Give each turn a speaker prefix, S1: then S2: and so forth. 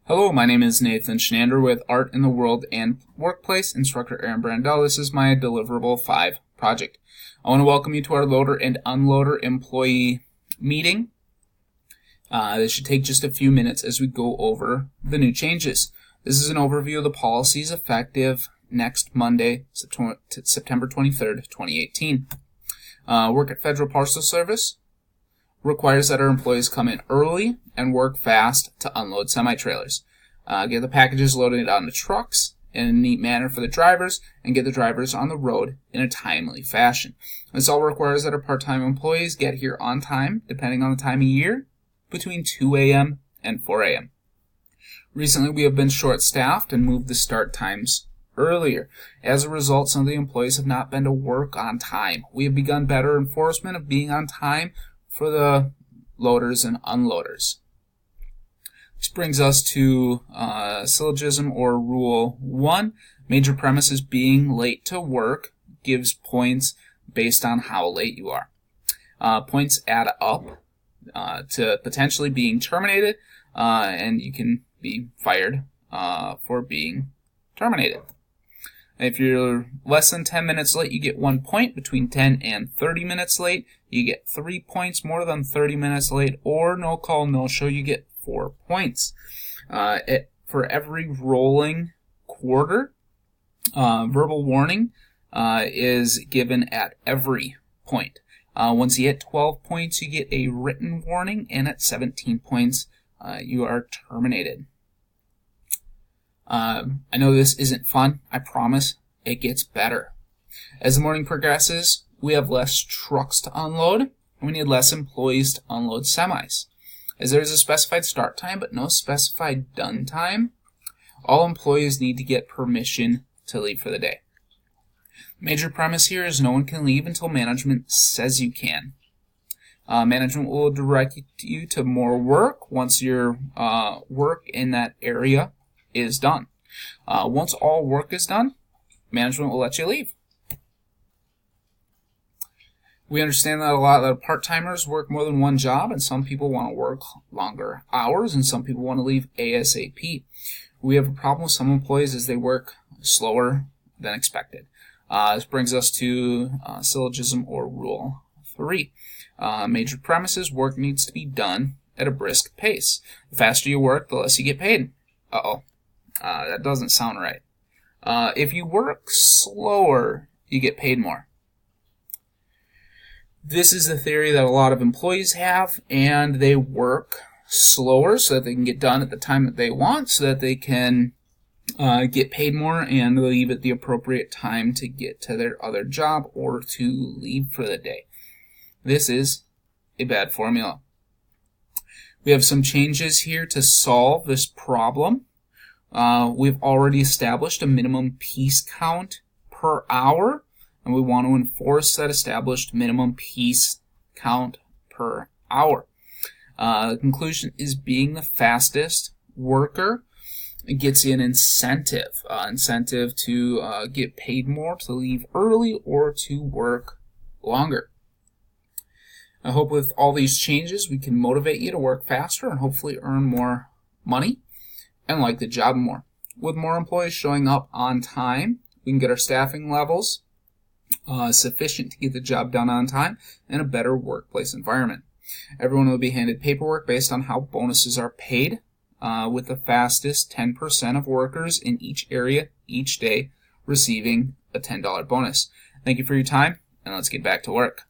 S1: Hello, my name is Nathan Schnander with Art in the World and Workplace, instructor Aaron Brandel. This is my Deliverable 5 project. I want to welcome you to our loader and unloader employee meeting. This should take just a few minutes as we go over the new changes. This is an overview of the policies effective next Monday, September 23rd, 2018. Work at Federal Parcel Service requires that our employees come in early and work fast to unload semi-trailers. Get the packages loaded onto trucks in a neat manner for the drivers, and get the drivers on the road in a timely fashion. This all requires that our part-time employees get here on time, depending on the time of year, between 2 a.m. and 4 a.m. Recently, we have been short-staffed and moved the start times earlier. As a result, some of the employees have not been to work on time. We have begun better enforcement of being on time for the loaders and unloaders. This brings us to syllogism or rule 1. Major premises being late to work gives points based on how late you are. Points add up to potentially being terminated, and you can be fired for being terminated. If you're less than 10 minutes late, you get 1 point. Between 10 and 30 minutes late, you get 3 points. More than 30 minutes late or no call, no show, you get 4 points. For every rolling quarter, verbal warning is given at every point. Once you hit 12 points, you get a written warning, and at 17 points, you are terminated. I know this isn't fun. I promise it gets better. As the morning progresses, we have less trucks to unload, and we need less employees to unload semis. As there is a specified start time but no specified done time, all employees need to get permission to leave for the day. Major premise here is no one can leave until management says you can. Management will direct you to more work once your work in that area is done. Once all work is done, management will let you leave. We understand that a lot of part-timers work more than one job, and some people want to work longer hours, and some people want to leave ASAP. We have a problem with some employees as they work slower than expected. This brings us to syllogism or rule 3. Major premises, work needs to be done at a brisk pace. The faster you work, the less you get paid. That doesn't sound right. If you work slower, you get paid more. This is the theory that a lot of employees have, and they work slower so that they can get done at the time that they want, so that they can get paid more and leave at the appropriate time to get to their other job or to leave for the day. This is a bad formula. We have some changes here to solve this problem. We've already established a minimum piece count per hour, and we want to enforce that established minimum piece count per hour. The conclusion is being the fastest worker gets you an incentive to get paid more, to leave early, or to work longer. I hope with all these changes we can motivate you to work faster and hopefully earn more money and like the job more. With more employees showing up on time, we can get our staffing levels sufficient to get the job done on time and a better workplace environment. Everyone will be handed paperwork based on how bonuses are paid, with the fastest 10% of workers in each area each day receiving a $10 bonus. Thank you for your time, and let's get back to work.